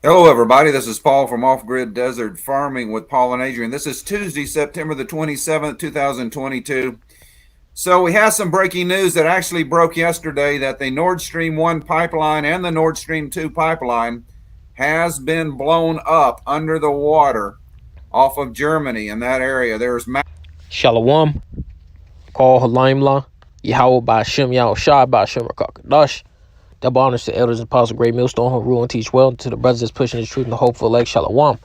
Hello, everybody. This is Paul from Off Grid Desert Farming with Paul and Adrian. This is Tuesday, September the 27th, 2022. So, we have some breaking news that actually broke yesterday that the Nord Stream 1 pipeline and the Nord Stream 2 pipeline has been blown up under the water off of Germany in that area. There's Shalom, Call Halimla, Yahweh Ba'Shem Yahweh Shai Ba'Shem Rakakadash. Double honors to elders and apostles, great millstone who rule and teach well, to the brothers that's pushing the truth and the hopeful elect. Shalom.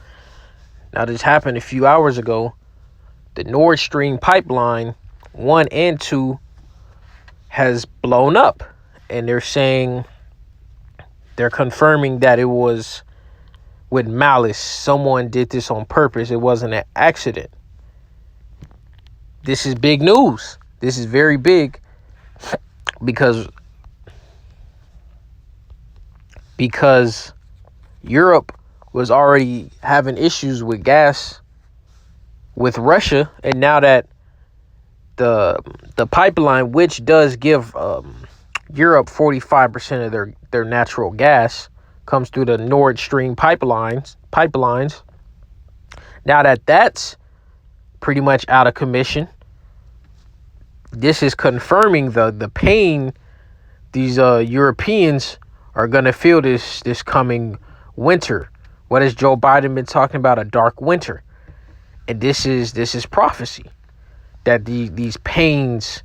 Now, this happened a few hours ago. The Nord Stream pipeline 1 and 2 has blown up. And they're confirming that it was with malice. Someone did this on purpose. It wasn't an accident. This is big news. This is very big because Europe was already having issues with gas with Russia, and now that the pipeline, which does give Europe 45% of their natural gas, comes through the Nord Stream pipelines. Now that that's pretty much out of commission, this is confirming the pain these Europeans are gonna feel this coming winter. What has Joe Biden been talking about? A dark winter, and this is prophecy that these pains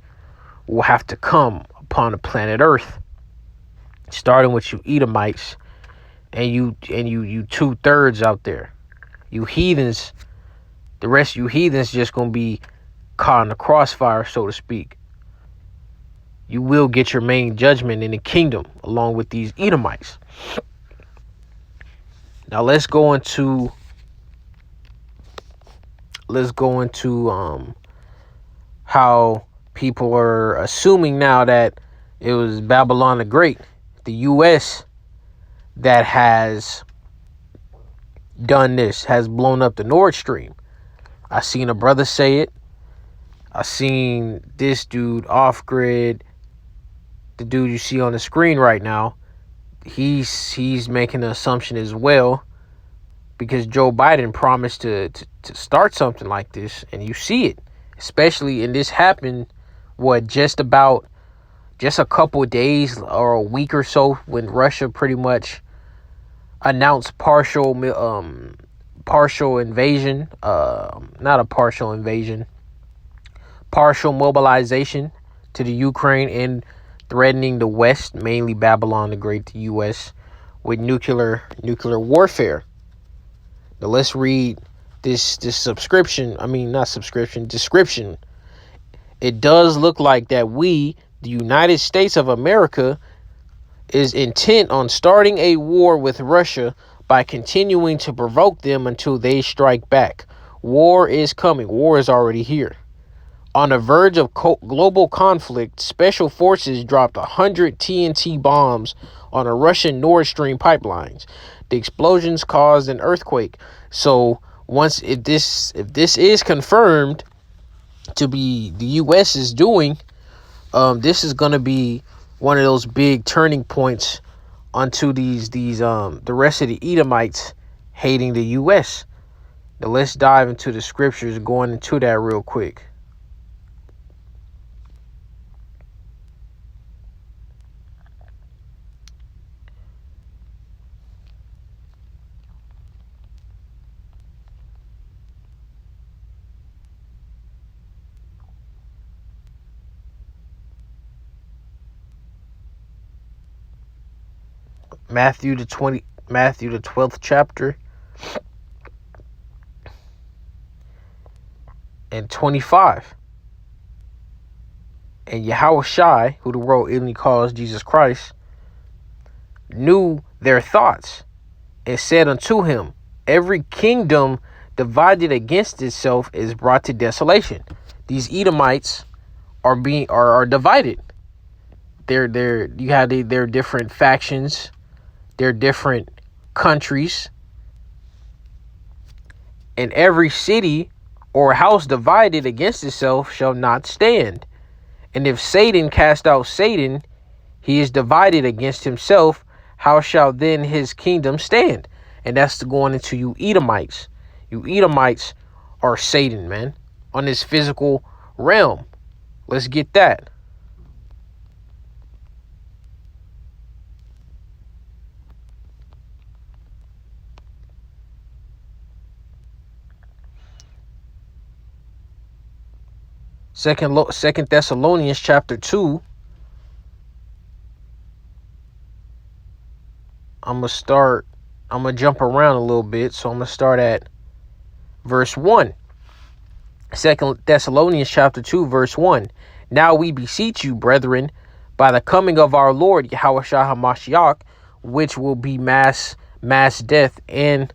will have to come upon the planet Earth, starting with you Edomites and you 2/3 out there, you heathens. The rest of you heathens just gonna be caught in the crossfire, so to speak. You will get your main judgment in the kingdom along with these Edomites. Now let's go into how people are assuming now that it was Babylon the Great, the U.S., that has done this, has blown up the Nord Stream. I seen a brother say it. I seen this dude off grid, the dude you see on the screen right now. He's making an assumption as well, because Joe Biden promised to start something like this, and you see it, especially, and this happened just a couple of days or a week or so, when Russia pretty much announced partial invasion, not a partial invasion, partial mobilization to the Ukraine, and threatening the West, mainly Babylon the Great, the U.S., with nuclear warfare. Now let's read this description. It does look like that we, the United States of America, is intent on starting a war with Russia by continuing to provoke them until they strike back. War is coming. War is already here. On the verge of global conflict, special forces dropped 100 TNT bombs on a Russian Nord Stream pipelines. The explosions caused an earthquake. So if this is confirmed to be the U.S. is doing, this is going to be one of those big turning points onto the rest of the Edomites hating the U.S. Now let's dive into the scriptures, going into that real quick. Matthew the 12th chapter and 25. And Yahweh Shai, who the world inly calls Jesus Christ, knew their thoughts, and said unto him, every kingdom divided against itself is brought to desolation. These Edomites are divided. You have their different factions, their different countries, and every city or house divided against itself shall not stand. And if Satan cast out Satan, he is divided against himself. How shall then his kingdom stand? and that's going into you Edomites. You Edomites are Satan, man, on this physical realm. Let's get that. Second Thessalonians chapter 2. I'm gonna jump around a little bit, so I'm gonna start at verse 1. Second Thessalonians chapter 2, verse 1. Now we beseech you, brethren, by the coming of our Lord Yahushua HaMashiach, which will be mass death and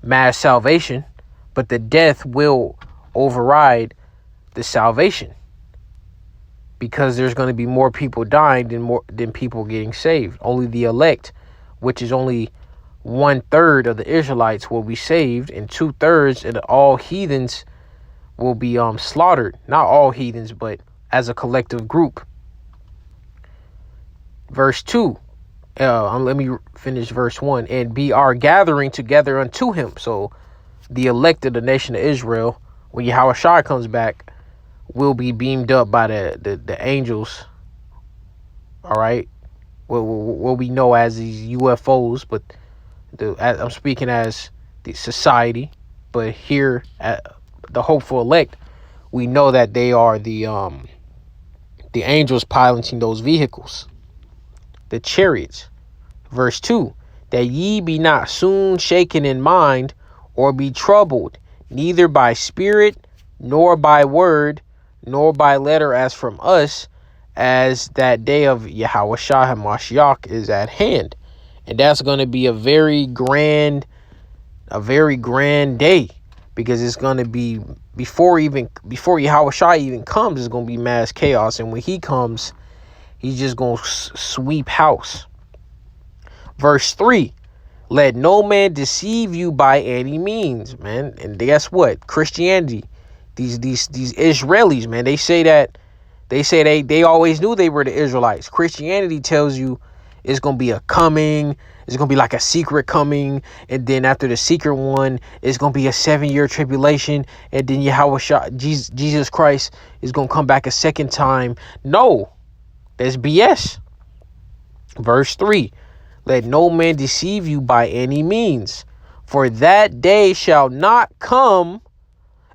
mass salvation, but the death will override the salvation, because there's going to be more people dying than people getting saved. Only the elect, which is only 1/3 of the Israelites, will be saved, and 2/3 of all heathens will be slaughtered. Not all heathens, but as a collective group. Verse 2. Let me finish verse 1. And be our gathering together unto him. So the elect of the nation of Israel, when Yahushua comes back, will be beamed up by the angels. All right. What we know as these UFOs, but I'm speaking as the society. But here at the hopeful elect, we know that they are the angels piloting those vehicles, the chariots. Verse 2, that ye be not soon shaken in mind, or be troubled, neither by spirit, nor by word, nor by letter as from us, as that day of Yahushua HaMashiach is at hand. And that's going to be a very grand day, because it's going to be before Yahushua even comes, it's going to be mass chaos. And when he comes, he's just going to sweep house. Verse 3, let no man deceive you by any means, man. And guess what? Christianity, these Israelis, man, they say they always knew they were the Israelites. Christianity tells you it's going to be a coming. It's going to be like a secret coming. And then after the secret one, it's going to be a 7-year tribulation. And then Yahushua, Jesus Christ, is going to come back a second time. No, that's BS. Verse 3, let no man deceive you by any means, for that day shall not come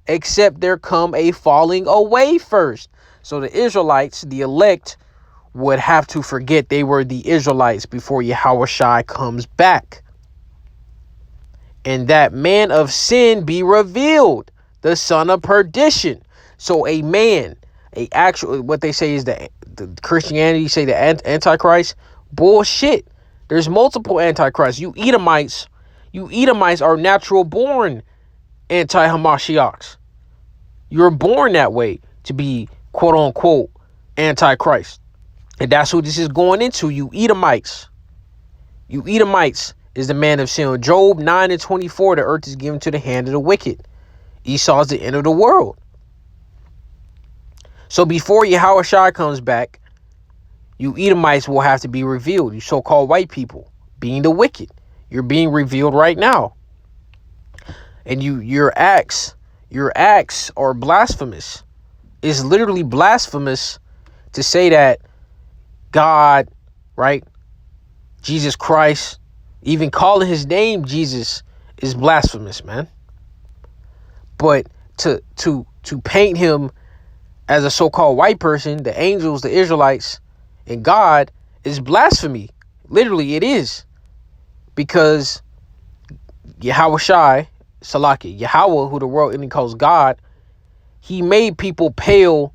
except there come a falling away first. So the Israelites, the elect, would have to forget they were the Israelites before Yahushua comes back. And that man of sin be revealed, the son of perdition. So a man, what they say is the Christianity say the Antichrist. Bullshit. There's multiple antichrists. You Edomites are natural born anti-Hamashiachs. You're born that way, to be quote unquote antichrist. And that's what this is going into, you Edomites. You Edomites is the man of sin. Job 9:24, the earth is given to the hand of the wicked. Esau is the end of the world. So before Yahushua comes back, you Edomites will have to be revealed. You so-called white people, being the wicked, you're being revealed right now. And your acts are blasphemous. It's literally blasphemous to say that God, right, Jesus Christ, even calling his name Jesus is blasphemous, man. But to paint him as a so-called white person, the angels, the Israelites, and God is blasphemy. Literally, it is. Because Yahushua, Salaki, Yahweh, who the world only calls God, he made people pale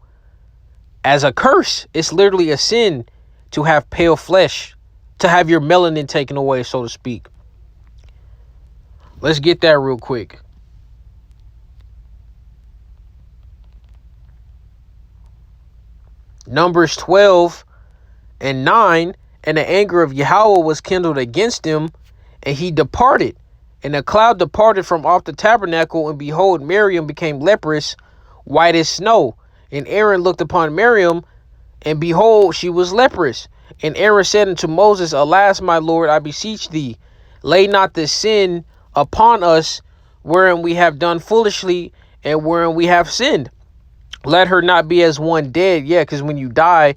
as a curse. It's literally a sin to have pale flesh, to have your melanin taken away, so to speak. Let's get that real quick. Numbers 12:9, and the anger of Yahweh was kindled against him, and he departed. And the cloud departed from off the tabernacle, and behold, Miriam became leprous, white as snow. And Aaron looked upon Miriam, and behold, she was leprous. And Aaron said unto Moses, alas, my Lord, I beseech thee, Lay not the sin upon us wherein we have done foolishly and wherein we have sinned. Let her not be as one dead. Yeah, because when you die,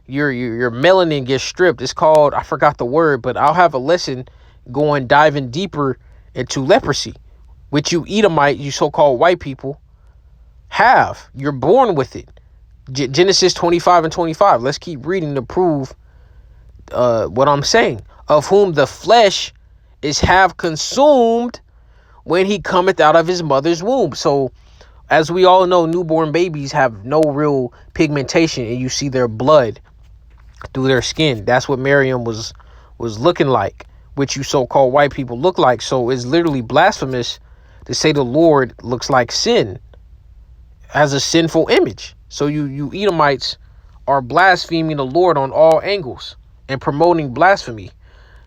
your melanin gets stripped. It's called, I forgot the word, but I'll have a lesson diving deeper into leprosy, which you Edomite, you so-called white people, have. You're born with it. Genesis 25 and 25. Let's keep reading to prove what I'm saying. Of whom the flesh is half consumed when he cometh out of his mother's womb. So, as we all know, newborn babies have no real pigmentation, and you see their blood through their skin. That's what Miriam was looking like, which you so-called white people look like. So it's literally blasphemous to say the Lord looks like sin, has a sinful image. So you Edomites are blaspheming the Lord on all angles and promoting blasphemy.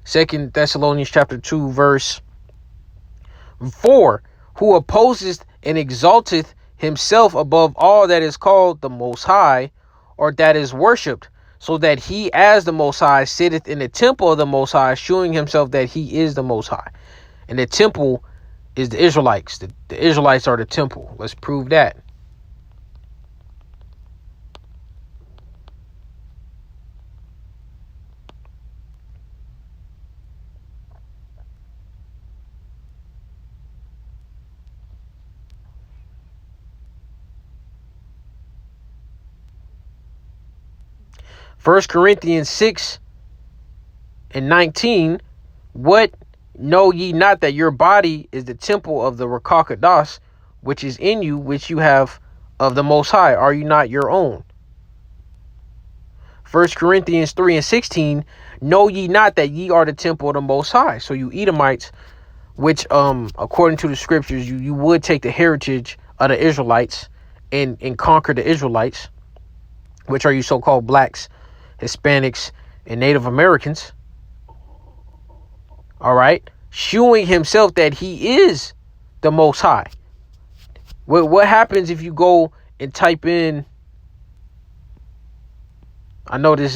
2 Thessalonians chapter 2 verse 4, who opposes and exalteth himself above all that is called the Most High, or that is worshipped, so that he as the Most High sitteth in the temple of the Most High, shewing himself that he is the Most High. And the temple is the Israelites. The Israelites are the temple. Let's prove that. First Corinthians 6 and 19. What know ye not that your body is the temple of the Rakakadas, which is in you, which you have of the Most High? Are you not your own? First Corinthians 3 and 16. Know ye not that ye are the temple of the Most High? So you Edomites, which according to the scriptures, you would take the heritage of the Israelites and conquer the Israelites, which are you so-called blacks, Hispanics, and Native Americans. All right, shewing himself that he is the Most High. What happens if you go and type in, I know this is